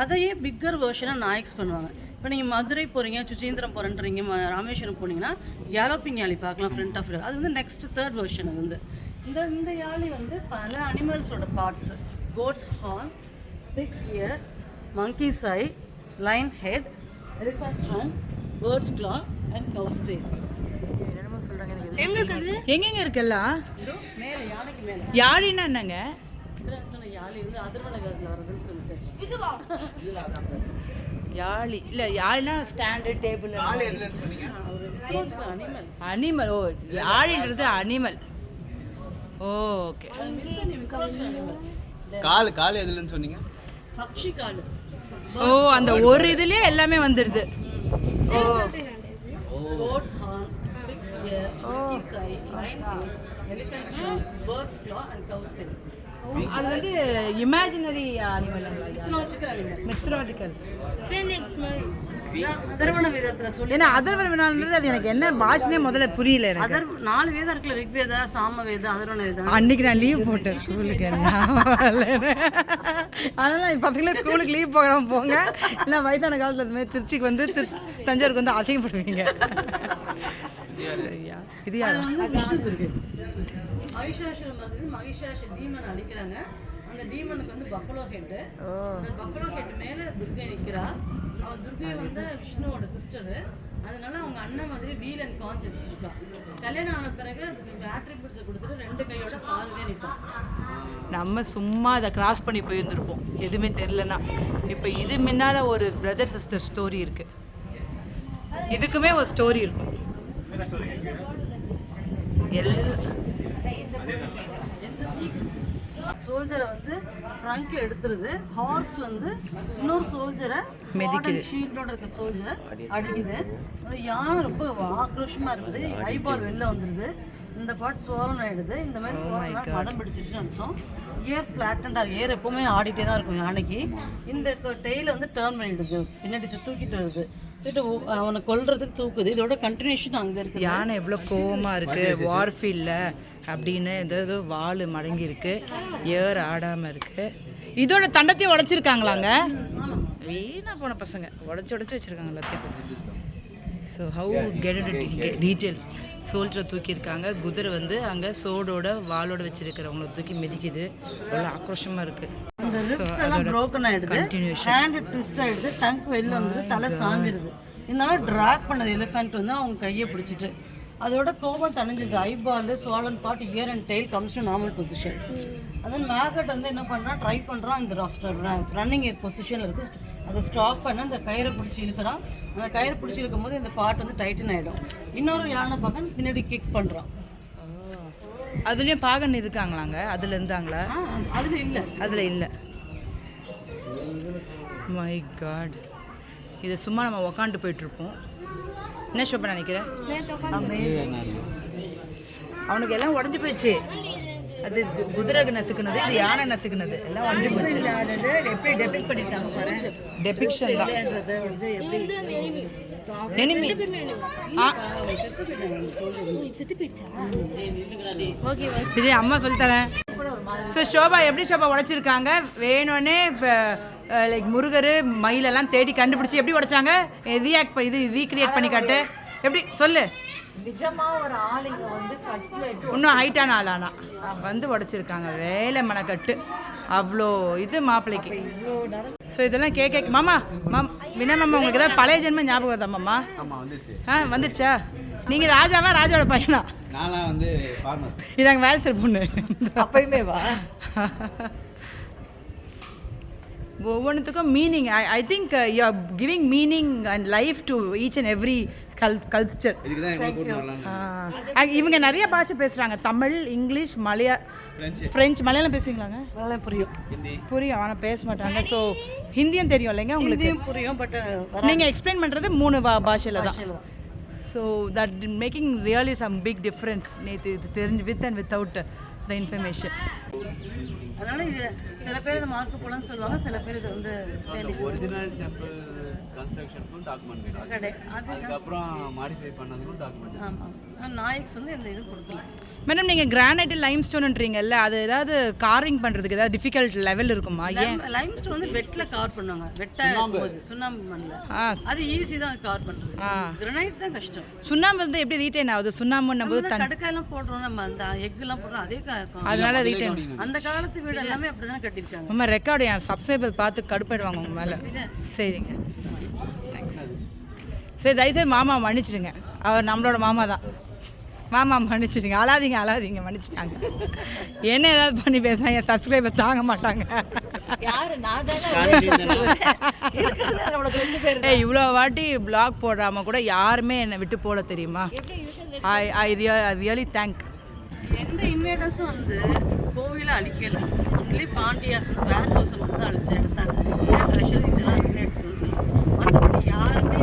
Speaker 3: அதையே பிக்கர் வேர்ஷனாக நாயக்ஸ் பண்ணுவாங்க. இப்போ நீங்கள் மதுரை போகிறீங்க, சுச்சீந்திரம் போகிறேன்றீங்க, ராமேஸ்வரம் போனீங்கன்னா கேலோப்பிங் யாழி பார்க்கலாம் ஃப்ரண்ட் ஆஃப். அது வந்து நெக்ஸ்ட் 3rd வெர்ஷன். அது வந்து இந்த யாழி வந்து பல அனிமல்ஸோட parts, goat's horn, pig's ear, monkey's eye, lion head, elephant's trunk, bird's claw and cow's tail.
Speaker 1: என்னமோ சொல்கிறாங்க, எங்கெங்க இருக்குல்லாம்
Speaker 3: மேலே யானைக்கு மேலே.
Speaker 1: யாழின்னா என்னங்க?
Speaker 3: சொன்ன யாழி வந்து அதர்வன வேதத்தில் வருதுன்னு சொல்லிட்டு.
Speaker 1: யாழி இல்லை, யாழினா ஸ்டாண்டு டேபிள்.
Speaker 3: அனிமல்.
Speaker 1: அனிமல். யாழின்றது அனிமல். ஓகே.
Speaker 2: கால் எதுலன்னு சொன்னீங்க?
Speaker 3: பக்ஷி கால்.
Speaker 1: அந்த ஒரு இதுலயே எல்லாமே வந்துடுது.
Speaker 3: Goat's horn, pig's ear, monkey's eye, lion head, elephant's trunk, bird's claw and cow's tail.
Speaker 1: அது வந்து இமேஜினரி அனிமல்,
Speaker 3: மித்தாலஜிக்கல்.
Speaker 4: Phoenix மாதிரி.
Speaker 3: அதர்வன வேதத்துல சொல்லி.
Speaker 1: ஏன்னா அதர்வன வேதம்ன்றது அது எனக்கு என்ன பாஷனே முதல்ல புரியல எனக்கு.
Speaker 3: 4 வேதம் இருக்குல்ல, ரிக்வேதா, சாம வேதம், அதர்வன வேதம்.
Speaker 1: அன்னைக்கு நான் லீவ் போட்டேன் ஸ்கூலுக்கு. அதனால பசங்களே ஸ்கூலுக்கு லீவ் போகாம போங்க, இல்லை வயசான காலத்தில் அது மாதிரி திருச்சிக்கு வந்து தஞ்சாவூருக்கு வந்து அதிகப்படுவீங்க. இது
Speaker 3: விஷ்ணு மகிஷாசுரம் வந்து மகிஷாச டீமன் அடிக்கிறாங்க. அந்த டீமனுக்கு வந்து பஃபலோ ஹெட். அந்த பஃபலோ ஹெட் மேலே துர்கை நிற்கிறா. அவள் துர்கை வந்து விஷ்ணுவோட சிஸ்டரு. அதனால அவங்க அண்ணன் மாதிரி வீல் அண்ட் கான்ஸ் வச்சுருக்கா. கல்யாணம் ஆன பிறகு ஆட்ரிபியூட்ஸை கொடுத்துட்டு 2 கையோட பாருங்க நிற்பான்.
Speaker 1: நம்ம சும்மா அதை கிராஸ் பண்ணி போயிருந்துருப்போம் எதுவுமே தெரிலனா. இப்போ இது முன்னால் ஒரு பிரதர் சிஸ்டர் ஸ்டோரி இருக்குது. இதுக்குமே ஒரு ஸ்டோரி இருக்கும்.
Speaker 3: சோல்ஜரை வந்து ட்ரங்க்ல எடுத்துருது. ஹார்ஸ் வந்து இன்னொரு சோல்ஜரை மிதிக்குது. ஷீல்டோட இருக்க சோல்ஜரை அடிக்குது. யானை ரொம்ப ஆக்ரோஷமா இருக்குது. ஐபால் வெளில வந்துடுது. இந்த பாட்டு சோழன் ஆயிடுது. இந்த மாதிரி சோழன் மதம் பிடிச்சிருச்சுன்னு அர்த்தம். இயர் ஃப்ளாட்டண்டாக இயர் எப்போவுமே ஆடிட்டே தான் இருக்கும் யானைக்கு. இந்த டெய்ல வந்து டேர்ன் பண்ணிடுது, பின்னாடி தூக்கிட்டு வருது, தூக்கிட்டு அவனை கொல்றதுக்கு தூக்குது. இதோட கண்டினியூஷன் அங்கே இருக்குது.
Speaker 1: யானை எவ்வளோ கோவமாக இருக்குது வார்ஃபீல்டில் அப்படின்னு ஏதோ வால் மடங்கி இருக்கு, ஏர் ஆடாமல் இருக்குது. இதோட தண்டத்தையும் உடச்சிருக்காங்களாங்க, வீணாக போன பசங்க உடச்சி வச்சுருக்காங்க எல்லாத்தையும். So how get details. சோல்ஜரை தூக்கியிருக்காங்க, குதிரை வந்து அங்கே சோடோட வாலோட வச்சிருக்கிறவங்கள தூக்கி மிதிக்குது, அவ்வளோ ஆக்ரோஷமாக இருக்குது.
Speaker 3: இந்த ரிப்ஸ் எல்லாம் broken ஆயிடுது, ஹேண்ட் ட்விஸ்ட் ஆயிடுது, டங்க் வெளில வந்து தலை சாஞ்சிருது. இதனால ட்ராக் பண்ணது எலிஃபென்ட் வந்து அவங்க கையை பிடிச்சிட்டு அதோட கோபம் தணிஞ்சது. Eyeball swollen part ear and tail comes to normal position. அதன் மேகட் வந்து என்ன பண்ணுறான், ட்ரை பண்ணுறான், இந்த ரன்னிங் பொசிஷனில் இருக்குது, அதை ஸ்டாப் பண்ண அந்த கயிறை பிடிச்சி இழுக்கிறான். அந்த கயிறை பிடிச்சி இழுக்கும் போது இந்த பார்ட் வந்து டைட்டன் ஆகிடும். இன்னொரு யானை பக்கம் பின்னாடி கிக் பண்ணுறான்.
Speaker 1: அதுலேயும் பாகன் இருக்காங்களாங்க, அதில் இருந்தாங்களா? அதில் இல்லை. மை காட், இதை சும்மா நம்ம உக்காண்டு போயிட்டுருப்போம். என்ன ஷோப்பா நினைக்கிறேன்? அவனுக்கு எல்லாம் உடஞ்சி போயிடுச்சு. அது குதிரை நசுக்குனது, இது யானை நசுக்குனது, எல்லாம் உடஞ்சி போச்சு.
Speaker 4: எப்படி டெபிக் பண்ணிருக்காங்க பாரு.
Speaker 1: டெபிக்ஷன் தான். எனிமி விஜய் அம்மா சொல்லித்தரேன். ஸோ ஷோபா எப்படி ஷோபா உடைச்சிருக்காங்க வேணும்னே. இப்போ லைக் முருகர் மயிலெல்லாம் தேடி கண்டுபிடிச்சி எப்படி உடைச்சாங்க, இது ரீக்ரியேட் பண்ணி காட்டு, எப்படி சொல்லு.
Speaker 4: நிஜமா ஒரு ஆள் இங்க வந்து
Speaker 1: இன்னும் ஹைட்டான ஆளானா வந்து உடைச்சிருக்காங்க. வேலை மனக்கட்டு அவ்வளோ இது மாப்பிள்ளைக்கு. ஸோ இதெல்லாம் கேட்க மாமா வினா மாமா உங்களுக்கு ஏதாவது பழைய ஜென்மம் ஞாபகம் வருதா மாமா? வந்துருச்சா? நீங்கள் ராஜாவா ராஜாவோட பையனா?
Speaker 2: நான்லாம் வந்து ஃபார்மர்.
Speaker 1: இதாங்க வேலை செய்கிற பொண்ணு.
Speaker 4: அப்பயுமே வா.
Speaker 1: ஒவ்வொன்றுத்துக்கும் meaning. I think you are giving meaning and life to each and every culture. இவங்க நிறைய பாஷை பேசுகிறாங்க, தமிழ், இங்கிலீஷ், ஃப்ரெஞ்சு. மலையாளம் பேசுவீங்களாங்க? புரியும், ஆனால் பேச மாட்டாங்க. ஸோ ஹிந்தியும் தெரியும் இல்லைங்க உங்களுக்கு?
Speaker 3: புரியும், பட்
Speaker 1: நீங்கள் எக்ஸ்பிளைன் பண்ணுறது 3 பாஷையில் தான். So that making really some big difference. நேற்று இது தெரிஞ்சு with and without the information.
Speaker 3: அதனால இது சில பேர் இதை மார்க் போலன்னு சொல்லுவாங்க, சில பேர் இது வந்து
Speaker 2: ஒரிஜினல் டெம்பிள் கன்ஸ்ட்ரக்ஷனுக்கும் டாக்குமெண்ட் கிடையாது, அதுக்கப்புறம் மாடிஃபை பண்ணதுக்கும் டாக்குமெண்ட்.
Speaker 3: ஆமாம், நாயக்ஸ் வந்து இந்த இது கொடுக்கல.
Speaker 1: மேடம் நீங்கள் கிரானைட் லைம் ஸ்டோன்ன்றீங்கல்ல, அது ஏதாவது காரிங் பண்ணுறதுக்கு ஏதாவது டிஃபிகல்ட் லெவல் இருக்குமா? ஏன்
Speaker 3: லைம் ஸ்டோன் வந்து வெட்டில் கார் பண்ணுவாங்க, சுண்ணாம்பு மண்ணில் அது ஈஸி தான் கார் பண்ணுறது. கிரானைட் தான் கஷ்டம்.
Speaker 1: சுண்ணாம்பு வந்து எப்படி ரீட்டைன் ஆகுது? சுண்ணாம்புன்னும் போது
Speaker 3: கடுக்காயெல்லாம் போடுறோம், நம்ம அந்த எக்லாம் போடுறோம், அதே
Speaker 1: அதனால ரீட்டைன்.
Speaker 3: அந்த காலத்து வீடு எல்லாமே அப்படி தானே கட்டியிருக்காங்க.
Speaker 1: அம்மா ரெக்கார்டு என் சப்ஸ்கிரைபர் பார்த்து கடுப்பாயிடுவாங்க உங்கள் மேலே. சரிங்க, தேங்க்ஸ். சரி, தயவுசெய்து மாமா மன்னிச்சிடுங்க, அவர் நம்மளோட மாமா தான். மாமா மன்னிச்சிடுங்க, அழாதீங்க மன்னிச்சிட்டாங்க. என்ன ஏதாவது பண்ணி பேசுனா என் சப்ஸ்கிரைபர் தாங்க மாட்டாங்க. இவ்வளோ வாட்டி பிளாக் போடாமல் கூட யாருமே என்னை விட்டு போல தெரியுமா? I really thank.
Speaker 3: எந்த இன்வேடர்ஸும் வந்து கோவிலை அழிக்கல, ஒன்லி பாண்டியாஸ் வேர் ஹவுஸை மட்டும் தான் அழிச்சு எடுத்தாங்க. ட்ரெஷரிஸ் எல்லாம் எடுத்துன்னு சொல்லி மற்றபடி யாருமே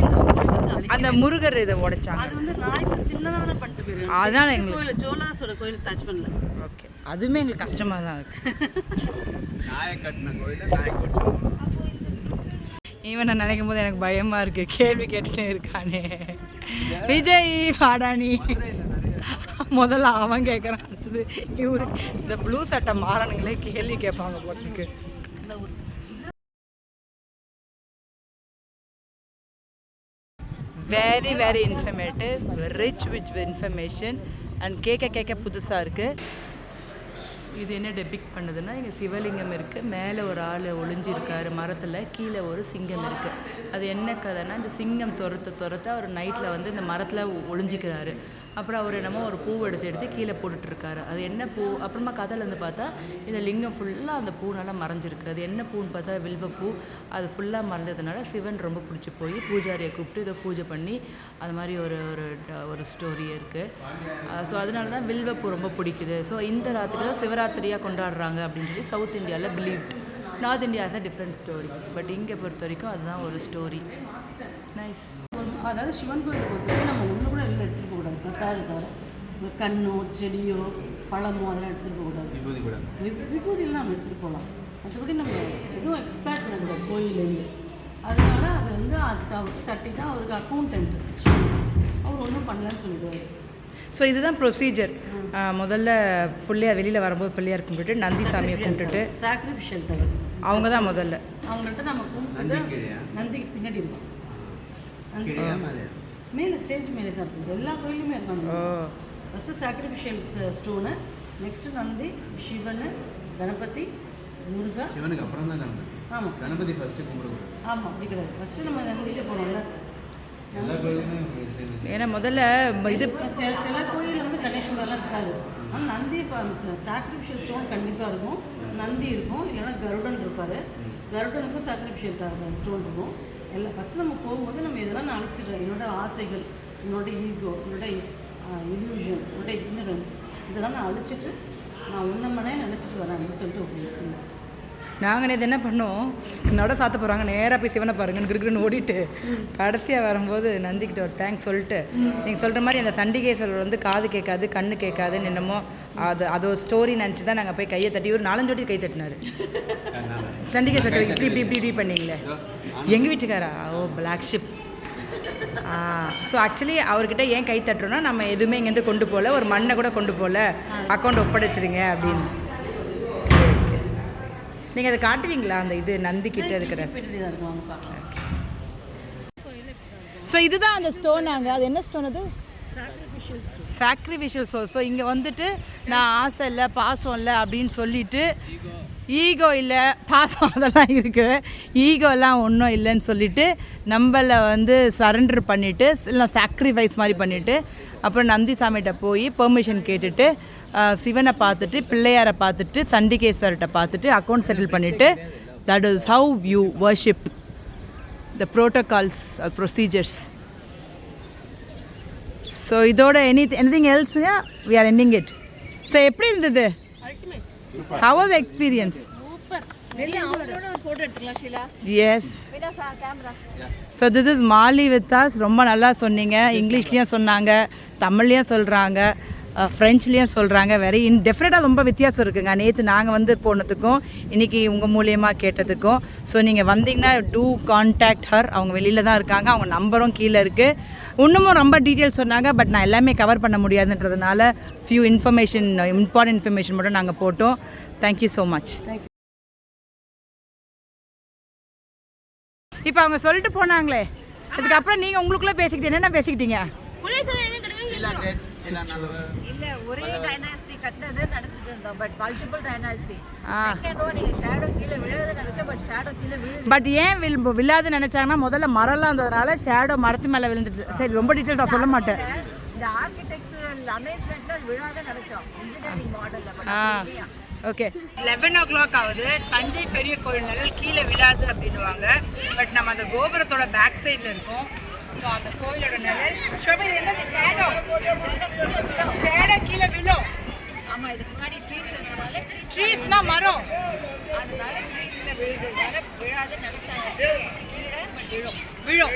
Speaker 1: அந்த முருகர் இதை உடைச்சாங்க.
Speaker 3: அது வந்து நாய் சின்னதாக பண்ணிட்டு போயிருக்கு.
Speaker 1: அதனால எங்களுக்கு
Speaker 3: கோயில் சோலாஸோட கோயில் டச் பண்ணல.
Speaker 1: ஓகே, அதுவுமே எங்களுக்கு கஷ்டமாக தான் இருக்கு.
Speaker 2: நாயை கட்டின கோயிலில் நாய் கட்டணும்.
Speaker 1: ஈவன் நான் நினைக்கும் போது எனக்கு பயமாக இருக்குது, கேள்வி கேட்டுட்டே இருக்கானே. விஜய் வாடானி முதல்ல அவன் கேட்குறான், அடுத்தது இவரு. இந்த ப்ளூ சட்டை மாறனுங்களே கேள்வி கேட்பாங்க போட்டுக்கு. Very very informative, rich with information and கேட்க புதுசாக இருக்குது. இது என்ன டெபிக் பண்ணுதுன்னா, இங்கே சிவலிங்கம் இருக்குது, மேலே ஒரு ஆள் ஒளிஞ்சிருக்காரு மரத்தில், கீழே ஒரு சிங்கம் இருக்குது. அது என்ன கதைன்னா, இந்த சிங்கம் துரத்த அவர் நைட்டில் வந்து இந்த மரத்தில் ஒளிஞ்சிக்கிறாரு. அப்புறம் அவர் என்னமோ ஒரு பூவை எடுத்து கீழே போட்டுட்ருக்காரு. அது என்ன பூ? அப்புறமா கதையில் வந்து பார்த்தா இந்த லிங்கம் ஃபுல்லாக அந்த பூனால் மறைஞ்சிருக்கு. அது என்ன பூன்னு பார்த்தா வில்வப்பூ. அது ஃபுல்லாக மறைஞ்சதுனால சிவன் ரொம்ப பிடிச்சி போய் பூஜாரியை கூப்பிட்டு இதை பூஜை பண்ணி அது மாதிரி ஒரு ஸ்டோரி இருக்குது. ஸோ அதனால தான் வில்வப்பூ ரொம்ப பிடிக்குது. ஸோ இந்த ராத்திரியில் சிவராத்திரியாக கொண்டாடுறாங்க அப்படின்னு சொல்லி சவுத் இந்தியாவில் believe. North India has a different story, but இங்கே பொறுத்த வரைக்கும் அதுதான் ஒரு ஸ்டோரி. நைஸ்.
Speaker 3: அதாவது சிவன் கோயில் பொறுத்தவரைக்கும் நம்ம ஒன்று கூட வெளியில் எடுத்துகிட்டு போகக்கூடாது. பிரசாதம் தவிர ஒரு கண்ணோ செடியோ பழமோ அதெல்லாம் எடுத்துகிட்டு போகக்கூடாது.
Speaker 2: விபூதி கூட
Speaker 3: விபூதியெல்லாம் நம்ம எடுத்துகிட்டு போகலாம். மற்றபடி நம்ம எதுவும் எக்ஸ்பேக்ட் பண்ணக்கூடாது கோயிலேருந்து. அதனால அது வந்து அது தட்டி தான் அவருக்கு அக்கௌண்டன்ட் அவர் ஒன்றும் பண்ணலன்னு சொல்லிடுவார்.
Speaker 1: ஸோ இதுதான் ப்ரொசீஜர். முதல்ல பிள்ளையார் வெளியில் வரும்போது பிள்ளையார் கும்பிட்டுட்டு நந்தி சாமியை கும்பிட்டுட்டு
Speaker 3: சாக்ரிஃபிஷியல் டவர்
Speaker 1: அவங்க தான் முதல்ல.
Speaker 3: அவங்கள்ட்ட நம்ம கும்பிட்டு நந்திக்கு பின்னாடி இருக்கும். மேலே ஸ்டேஜ் மேலே தான் இருக்குது. எல்லா கோயிலுமே இருக்காங்க. First sacrificial stone, next Nandi, Sivan, Ganapathi, Muruga.
Speaker 2: சிவனுக்கு அப்புறம் தான் கணபதி. ஆமாம், கணபதி ஃபஸ்ட்டு கும்பிடுவோம்.
Speaker 3: ஆமாம், அப்படி கிடையாது. ஃபஸ்ட்டு நம்ம நந்திக்கிட்டே போனோம்ல.
Speaker 2: எல்லா கோயிலுமே
Speaker 1: ஏன்னா முதல்ல இது
Speaker 3: சில கோயில் வந்து கணேசன் மாதிரிலாம் இருக்காது. ஆனால் நந்தி சாக்ரிஃபிஷியல் ஸ்டோன் கண்டிப்பாக இருக்கும். நந்தி இருக்கும், இல்லைன்னா கருடன் இருப்பார். கருடனுக்கும் சாக்ரிஃபிஷியல் ஸ்டோன் இருக்கும். எல்லாம் ஃபஸ்ட்டு நம்ம போகும்போது நம்ம இதெல்லாம் நான் அழிச்சிடுறேன். என்னோடய ஆசைகள், என்னோடய ஈகோ, என்னோடய இல்யூஷன், என்னோடய இக்னரன்ஸ் இதெல்லாம் நான் அழிச்சிட்டு நான் உன்னமனே நினச்சிட்டு வரேன் அப்படின்னு சொல்லிட்டு
Speaker 1: நாங்கள் நேற்று என்ன பண்ணோம், நட சாத்த போகிறாங்க, நேராக போய் சிவனை பாருங்கன்னு கிருக்குன்னு ஓடிட்டு கடைசியாக வரும்போது நந்திக்கிட்ட ஒரு தேங்க்ஸ் சொல்லிட்டு, நீங்கள் சொல்கிற மாதிரி அந்த சண்டிகேஸ்வரர் வந்து காது கேட்காது கண்ணு கேட்காதுன்னு என்னமோ அது ஒரு ஸ்டோரி நினச்சி தான் நாங்கள் போய் கையை தட்டி ஒரு 4-5 வாட்டி கை தட்டினார். சண்டிகேஸ்வரர் இப்படி இப்படி இப்படி இப்படி பண்ணீங்களே எங்கள் வீட்டுக்காரா? ஓ, பிளாக் ஷிப். ஸோ ஆக்சுவலி அவர்கிட்ட ஏன் கை தட்டுறோன்னா, நம்ம எதுவுமே இங்கேருந்து கொண்டு போகல, ஒரு மண்ணை கூட கொண்டு போகல, அக்கௌண்ட் ஒப்படைச்சிருங்க அப்படின்னு. நீங்கள் அதை காட்டுவீங்களா அந்த இது நந்தி கிட்ட இருக்கிற? ஸோ இதுதான் அந்த ஸ்டோனாங்க. அது என்ன ஸ்டோன்? அது சாக்ரிஃபிஷியல் ஸ்டோன். ஸோ இங்கே வந்துட்டு நான் ஆசை இல்லை பாசம் இல்லை அப்படின்னு சொல்லிட்டு, ஈகோ இல்லை பாசம் அதெல்லாம் இருக்குது, ஈகோலாம் ஒன்றும் இல்லைன்னு சொல்லிட்டு நம்மளை வந்து சரண்டர் பண்ணிவிட்டு இல்லை சாக்ரிஃபைஸ் மாதிரி பண்ணிவிட்டு அப்புறம் நந்தி சாமிகிட்ட போய் பெர்மிஷன் கேட்டுட்டு சிவனை பார்த்துட்டு பிள்ளையாரை பார்த்துட்டு சண்டிகேஸ்வரர்கிட்ட பார்த்துட்டு அக்கௌண்ட் செட்டில் பண்ணிவிட்டு, that is how you worship the protocols procedures. So இதோட எனிதிங் எல்ஸுங்க we are ending it. So எப்படி இருந்தது? How was the experience?
Speaker 4: Super. Really, அவங்களோட ஒரு போட்டோ எடுத்துக்கலாம் Sheila.
Speaker 1: Yes. So this is Mali with us. ரொம்ப நல்லா சொன்னீங்க. இங்கிலீஷ்லேயும் சொன்னாங்க, தமிழ்லேயும் சொல்கிறாங்க, ஃப்ரெஞ்ச்லேயும் சொல்கிறாங்க. வெரி டெஃபினட்டாக ரொம்ப வித்தியாசம் இருக்குங்க நேற்று நாங்கள் வந்து போனதுக்கும் இன்றைக்கி உங்கள் மூலியமாக கேட்டதுக்கும். ஸோ நீங்கள் வந்தீங்கன்னா டூ கான்டாக்ட் ஹர். அவங்க வெளியில் தான் இருக்காங்க, அவங்க நம்பரும் கீழே இருக்குது. இன்னமும் ரொம்ப டீட்டெயில்ஸ் சொன்னாங்க, பட் நான் எல்லாமே கவர் பண்ண முடியாதுன்றதுனால ஃபியூ இன்ஃபர்மேஷன், இம்பார்ட்டன்ட் இன்ஃபர்மேஷன் மட்டும் நாங்கள் போட்டோம். Thank you so much. இப்போ அவங்க சொல்லிட்டு போனாங்களே, அதுக்கப்புறம் நீங்கள் உங்களுக்குள்ளே பேசிக்கிட்டு என்னென்ன பேசிக்கிட்டீங்க?
Speaker 4: இல்ல ஒரே டைனாஸ்டி கட்டது நினைச்சிட்டு இருந்தோம், but multiple dynasty. Second one நீங்க ஷேடோ கீழ விழுது நினைச்சோம், பட் ஷேடோ கீழ விழுது.
Speaker 1: பட் ஏன் விழாது நினைச்சாங்கன்னா, முதல்ல மரம்லாம் இருந்ததுனால ஷேடோ மரத்து மேலே விழுந்துட்டு. சரி, ரொம்ப டீட்டெயில்ஸாக சொல்ல மாட்டேன்.
Speaker 4: இந்த ஆர்கிடெக்சரல் அமேஸ்மெண்ட்ல விழாது நினைச்சோம் இன்ஜினியரிங் மாடல்ல.
Speaker 1: ஓகே, 11 o'clock ஆகுது. தஞ்சை பெரிய கோயில் நிழல் கீழே விழாது அப்படின்னுவாங்க, பட் நம்ம அந்த கோபுரத்தோட பேக் சைடில் இருக்கோம். ஸோ அந்த கோயிலோட நிழல் ஷேடோ கீழே விழும்.
Speaker 4: ஆமா, இதுக்கு முன்னாடி ட்ரீஸ் இருக்கனால
Speaker 1: ட்ரீஸ்னா மரம்,
Speaker 4: அதனால ட்ரீஸ்ல விழுதுனால விழாது நினைச்சாங்க.
Speaker 1: விழும்.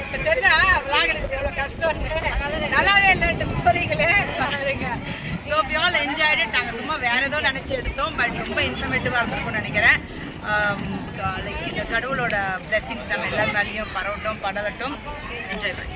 Speaker 1: இப்போ தெரிஞ்சா விளாக் எடுத்து எவ்வளோ கஷ்டம், நல்லாவே இல்லைன்ட்டு போறீங்களே. So we all enjoyed it. நாங்கள் சும்மா வேறு ஏதோ நினச்சி எடுத்தோம், பட் ரொம்ப இன்ஃபர்மேட்டிவாக இருந்திருக்கும்னு நினைக்கிறேன். லைக் கடவுளோட பிளெஸிங்ஸ் நம்ம எல்லாரும் மேலேயும் பரவட்டும், படவட்டும். என்ஜாய் பண்ணி